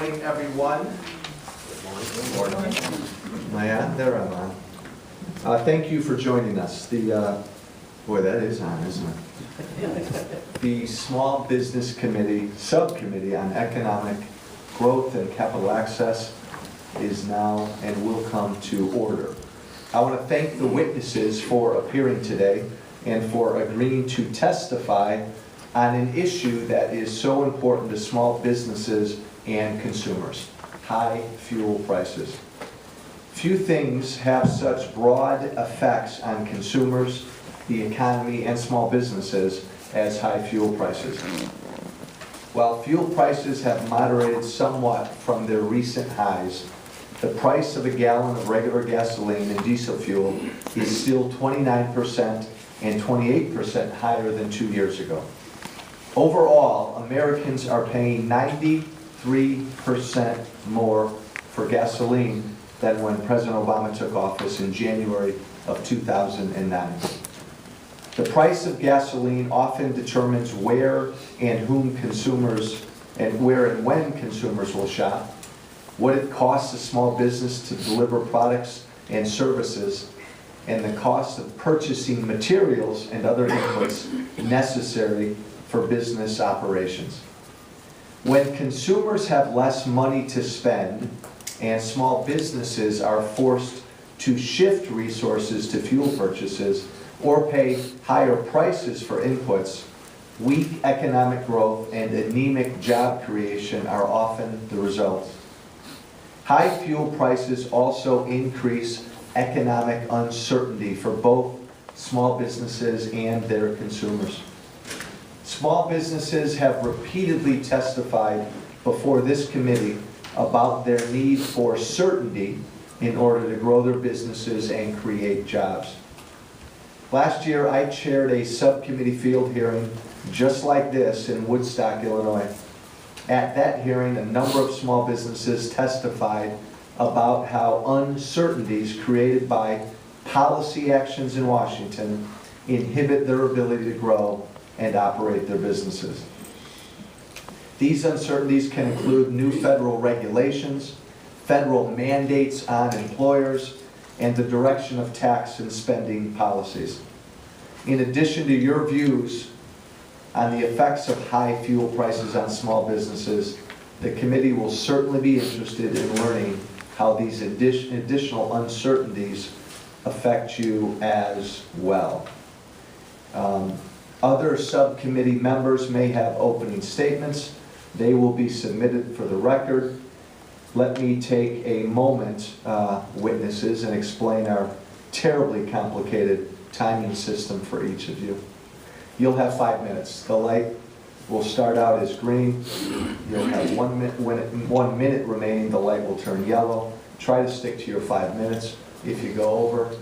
morning, everyone. Good morning. Am I on? There I'm on. Thank you for joining us. Boy, that is on, isn't it? The Small Business Committee, Subcommittee on Economic Growth and Capital Access is now and will come to order. I want to thank the witnesses for appearing today and for agreeing to testify on an issue that is so important to small businesses and consumers: high fuel prices. Few things have such broad effects on consumers, the economy, and small businesses as high fuel prices. While fuel prices have moderated somewhat from their recent highs, the price of a gallon of regular gasoline and diesel fuel is still 29% and 28% higher than 2 years ago. Overall, Americans are paying 93% more for gasoline than when President Obama took office in January of 2009. The price of gasoline often determines where and when consumers will shop, what it costs a small business to deliver products and services, and the cost of purchasing materials and other inputs necessary for business operations. When consumers have less money to spend and small businesses are forced to shift resources to fuel purchases or pay higher prices for inputs, weak economic growth and anemic job creation are often the result. High fuel prices also increase economic uncertainty for both small businesses and their consumers. Small businesses have repeatedly testified before this committee about their need for certainty in order to grow their businesses and create jobs. Last year, I chaired a subcommittee field hearing just like this in Woodstock, Illinois. At that hearing, a number of small businesses testified about how uncertainties created by policy actions in Washington inhibit their ability to grow and operate their businesses. These uncertainties can include new federal regulations, federal mandates on employers, and the direction of tax and spending policies. In addition to your views on the effects of high fuel prices on small businesses, the committee will certainly be interested in learning how these additional uncertainties affect you as well. Other subcommittee members may have opening statements. They will be submitted for the record. Let me take a moment, witnesses, and explain our terribly complicated timing system for each of you. You'll have 5 minutes. The light will start out as green. You'll have 1 minute remaining. The light will turn yellow. Try to stick to your 5 minutes. If you go over,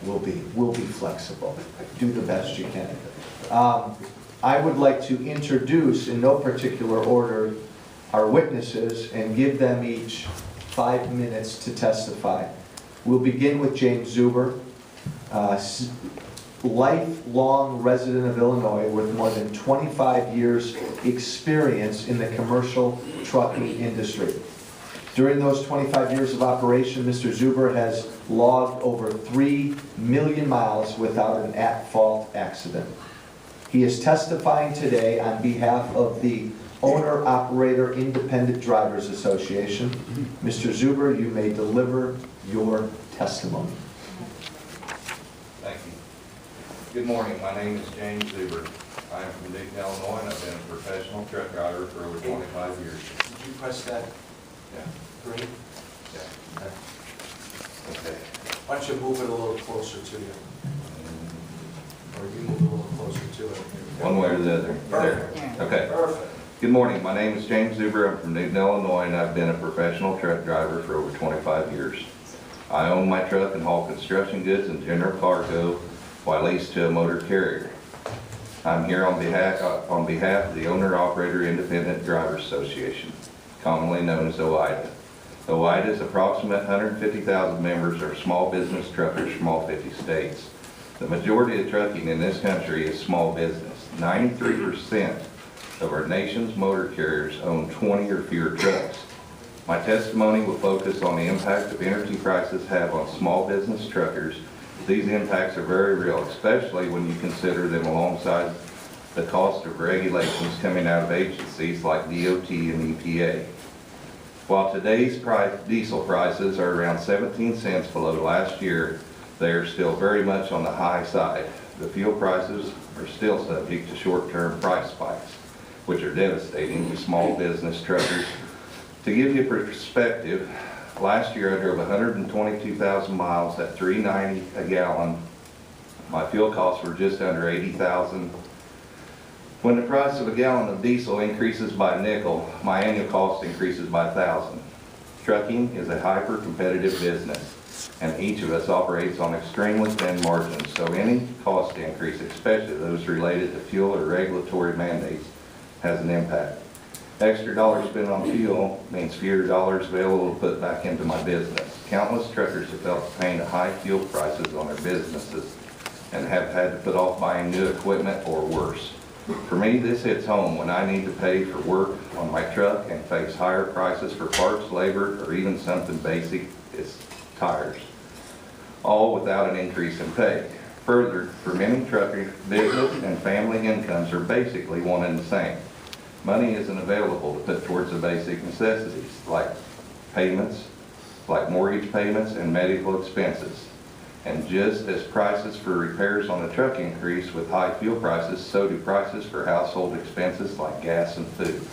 we'll be flexible. Do the best you can. I would like to introduce, in no particular order, our witnesses and give them each 5 minutes to testify. We'll begin with James Zuber, lifelong resident of Illinois with more than 25 years experience in the commercial trucking industry. During those 25 years of operation, Mr. Zuber has logged over 3 million miles without an at-fault accident. He is testifying today on behalf of the Owner-Operator Independent Drivers Association. Mr. Zuber, you may deliver your testimony. Thank you. Good morning. My name is James Zuber. I am from Dayton, Illinois, and I've been a professional truck driver for over 25 years. Did you press that? Yeah. Green? Yeah. Okay. Why don't you move it a little closer to you? Or you move a little closer to it. One way or the other. Perfect. There. Okay. Perfect. Good morning. My name is James Zuber. I'm from Dayton, Illinois, and I've been a professional truck driver for over 25 years. I own my truck and haul construction goods and general cargo while leased to a motor carrier. I'm here on behalf of the Owner-Operator Independent Drivers Association, commonly known as OIDA. OIDA's approximate 150,000 members are small business truckers from all 50 states. The majority of trucking in this country is small business. 93% of our nation's motor carriers own 20 or fewer trucks. My testimony will focus on the impact of energy prices have on small business truckers. These impacts are very real, especially when you consider them alongside the cost of regulations coming out of agencies like DOT and EPA. While today's diesel prices are around 17 cents below last year, they are still very much on the high side. The fuel prices are still subject to short-term price spikes, which are devastating to small business truckers. To give you perspective, last year I drove 122,000 miles at $3.90 a gallon. My fuel costs were just under $80,000. When the price of a gallon of diesel increases by a nickel, my annual cost increases by $1,000. Trucking is a hyper-competitive business, and each of us operates on extremely thin margins, so any cost increase, especially those related to fuel or regulatory mandates, has an impact. Extra dollars spent on fuel means fewer dollars available to put back into my business. Countless truckers have felt the pain of high fuel prices on their businesses and have had to put off buying new equipment or worse. For me, this hits home when I need to pay for work on my truck and face higher prices for parts, labor, or even something basic as tires, all without an increase in pay. Further, for many truckers, business and family incomes are basically one and the same. Money isn't available to put towards the basic necessities like payments, like mortgage payments and medical expenses. And just as prices for repairs on a truck increase with high fuel prices, so do prices for household expenses like gas and food.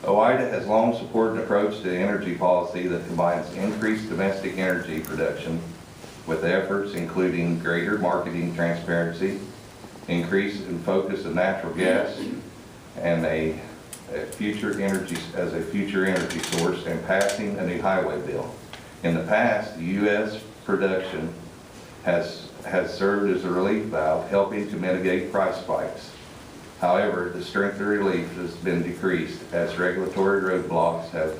OIDA has long supported an approach to energy policy that combines increased domestic energy production with efforts including greater marketing transparency, increase in focus of natural gas, and a future energy source, and passing a new highway bill. In the past, the U.S. production has served as a relief valve, helping to mitigate price spikes. However, the strength of relief has been decreased as regulatory roadblocks have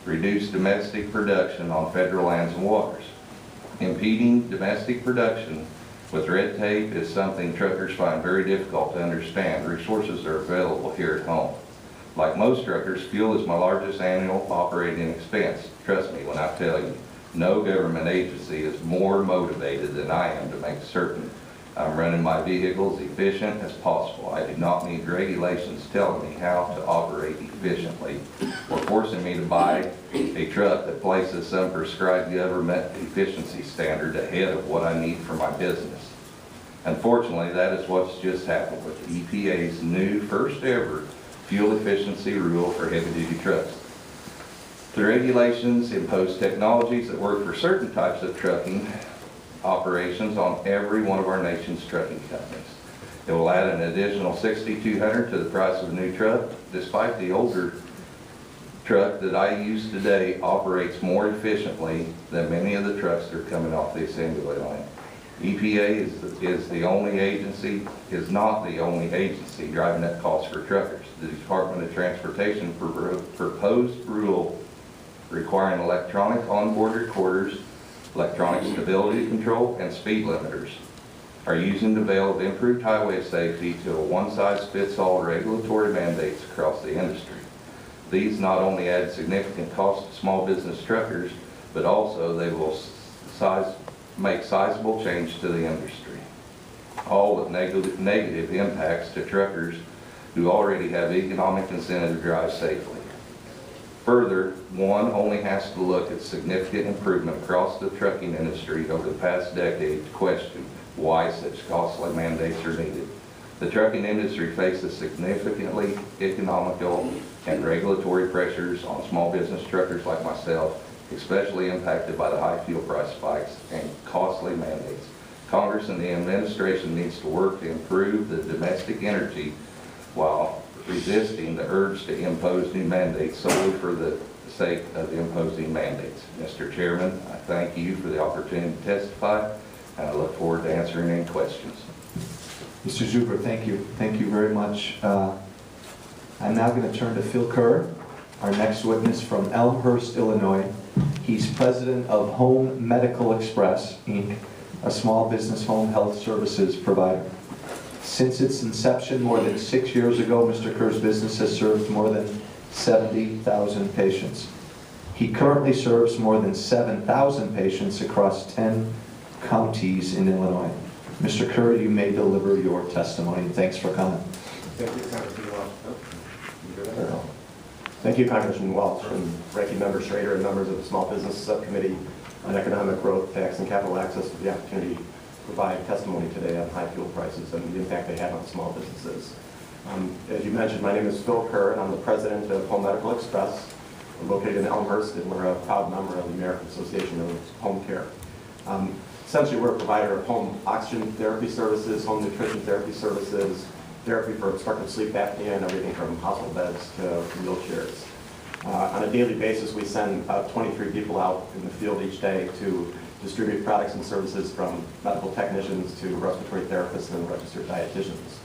reduced domestic production on federal lands and waters. Impeding domestic production with red tape is something truckers find very difficult to understand. Resources are available here at home. Like most truckers, fuel is my largest annual operating expense. Trust me when I tell you, no government agency is more motivated than I am to make certain I'm running my vehicles efficient as possible. I do not need regulations telling me how to operate efficiently or forcing me to buy a truck that places some prescribed government efficiency standard ahead of what I need for my business. Unfortunately, that is what's just happened with the EPA's new first ever fuel efficiency rule for heavy-duty trucks. The regulations impose technologies that work for certain types of trucking operations on every one of our nation's trucking companies. It will add an additional $6,200 to the price of a new truck, despite the older truck that I use today operates more efficiently than many of the trucks that are coming off the assembly line. EPA is not the only agency driving up costs for truckers. The Department of Transportation proposed rule requiring electronic onboard recorders, electronic stability control, and speed limiters are using the veil of improved highway safety to a one-size-fits-all regulatory mandates across the industry. These not only add significant costs to small business truckers, but also they will make sizable change to the industry, all with negative impacts to truckers who already have economic incentive to drive safely. Further, one only has to look at significant improvement across the trucking industry over the past decade to question why such costly mandates are needed. The trucking industry faces significantly economical and regulatory pressures on small business truckers like myself, especially impacted by the high fuel price spikes and costly mandates. Congress and the administration needs to work to improve the domestic energy while resisting the urge to impose new mandates solely for the sake of imposing mandates. Mr. Chairman, I thank you for the opportunity to testify, and I look forward to answering any questions. Mr. Zuber, thank you. Thank you very much. I'm now going to turn to Phil Kerr, our next witness from Elmhurst, Illinois. He's president of Home Medical Express, Inc., a small business home health services provider. Since its inception more than 6 years ago, Mr. Kerr's business has served more than 70,000 patients. He currently serves more than 7,000 patients across 10 counties in Illinois. Mr. Kerr, you may deliver your testimony. Thanks for coming. Thank you, Congressman Walsh. Thank you, Congressman Walsh, and Ranking Member Schrader, and members of the Small Business Subcommittee on Economic Growth, Tax, and Capital Access for the opportunity to provide testimony today on high fuel prices and the impact they have on small businesses. As you mentioned, my name is Phil Kerr, and I'm the president of Home Medical Express. We're located in Elmhurst, and we're a proud member of the American Association of Home Care. Essentially, we're a provider of home oxygen therapy services, home nutrition therapy services, therapy for obstructive sleep apnea, and everything from hospital beds to wheelchairs. On a daily basis, we send about 23 people out in the field each day to distribute products and services from medical technicians to respiratory therapists and registered dietitians.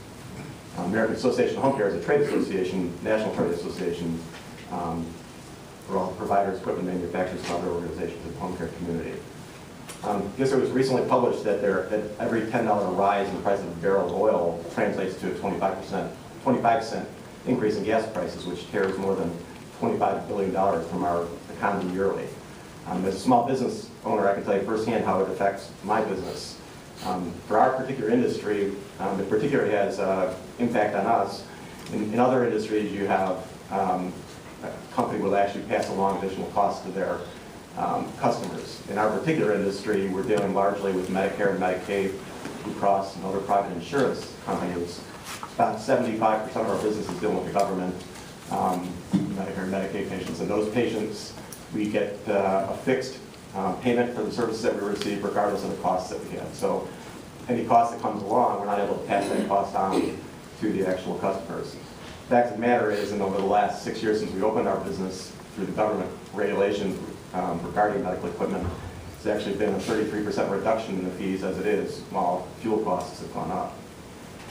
American Association of Home Care is a trade association, national trade association, for all providers, equipment manufacturers, and other organizations in the home care community. I guess it was recently published that every $10 rise in the price of a barrel of oil translates to a 25% increase in gas prices, which tears more than $25 billion from our economy yearly. As a small business owner, I can tell you firsthand how it affects my business. For our particular industry, it particularly has impact on us. In other industries, you have a company will actually pass along additional costs to their customers. In our particular industry, we're dealing largely with Medicare and Medicaid, Blue Cross, and other private insurance companies. About 75% of our business is dealing with the government, Medicare and Medicaid patients. And those patients, we get a fixed payment for the services that we receive regardless of the costs that we have. So any cost that comes along, we're not able to pass that cost on to the actual customers. The fact of the matter is, and over the last 6 years since we opened our business through the government regulation regarding medical equipment, it's actually been a 33% reduction in the fees as it is, while fuel costs have gone up.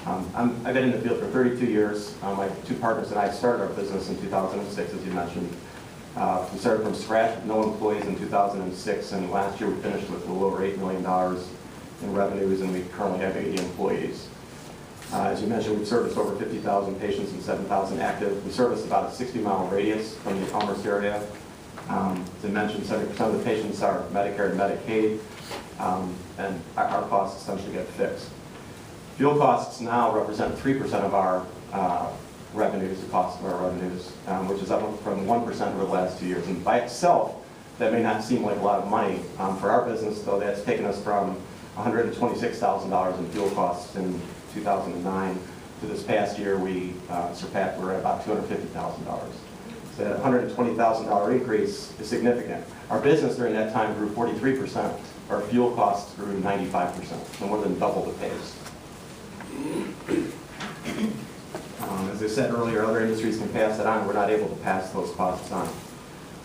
I've been in the field for 32 years. My two partners and I started our business in 2006, as you mentioned. We started from scratch with no employees in 2006, and last year we finished with a little over $8 million in revenues, and we currently have 80 employees. As you mentioned, we've serviced over 50,000 patients and 7,000 active. We service about a 60-mile radius from the Elmhurst area. As I mentioned, 70% of the patients are Medicare and Medicaid, and our costs essentially get fixed. Fuel costs now represent 3% of our revenues, the cost of our revenues, which is up from 1% over the last 2 years. And by itself, that may not seem like a lot of money. For our business, though, that's taken us from $126,000 in fuel costs in 2009 to this past year, we're at about $250,000. So that $120,000 increase is significant. Our business during that time grew 43%. Our fuel costs grew 95%, so more than double the pace. As I said earlier, other industries can pass that on. We're not able to pass those costs on.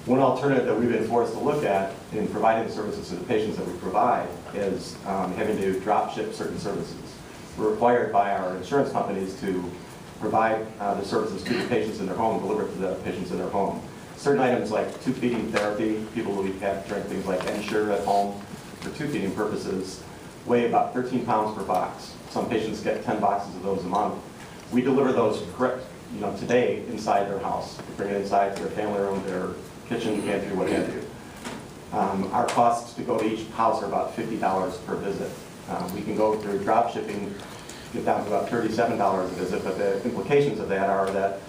One alternative that we've been forced to look at in providing the services to the patients that we provide is having to drop ship certain services. We're required by our insurance companies to provide the services to the patients in their home, deliver it to the patients in their home. Certain items like tube feeding therapy, people who have drink things like Ensure at home for tube feeding purposes, weigh about 13 pounds per box. Some patients get 10 boxes of those a month. We deliver those today inside their house. We bring it inside to their family room, their kitchen, pantry, what have you. Our costs to go to each house are about $50 per visit. We can go through drop shipping, get down to about $37 a visit, but the implications of that are that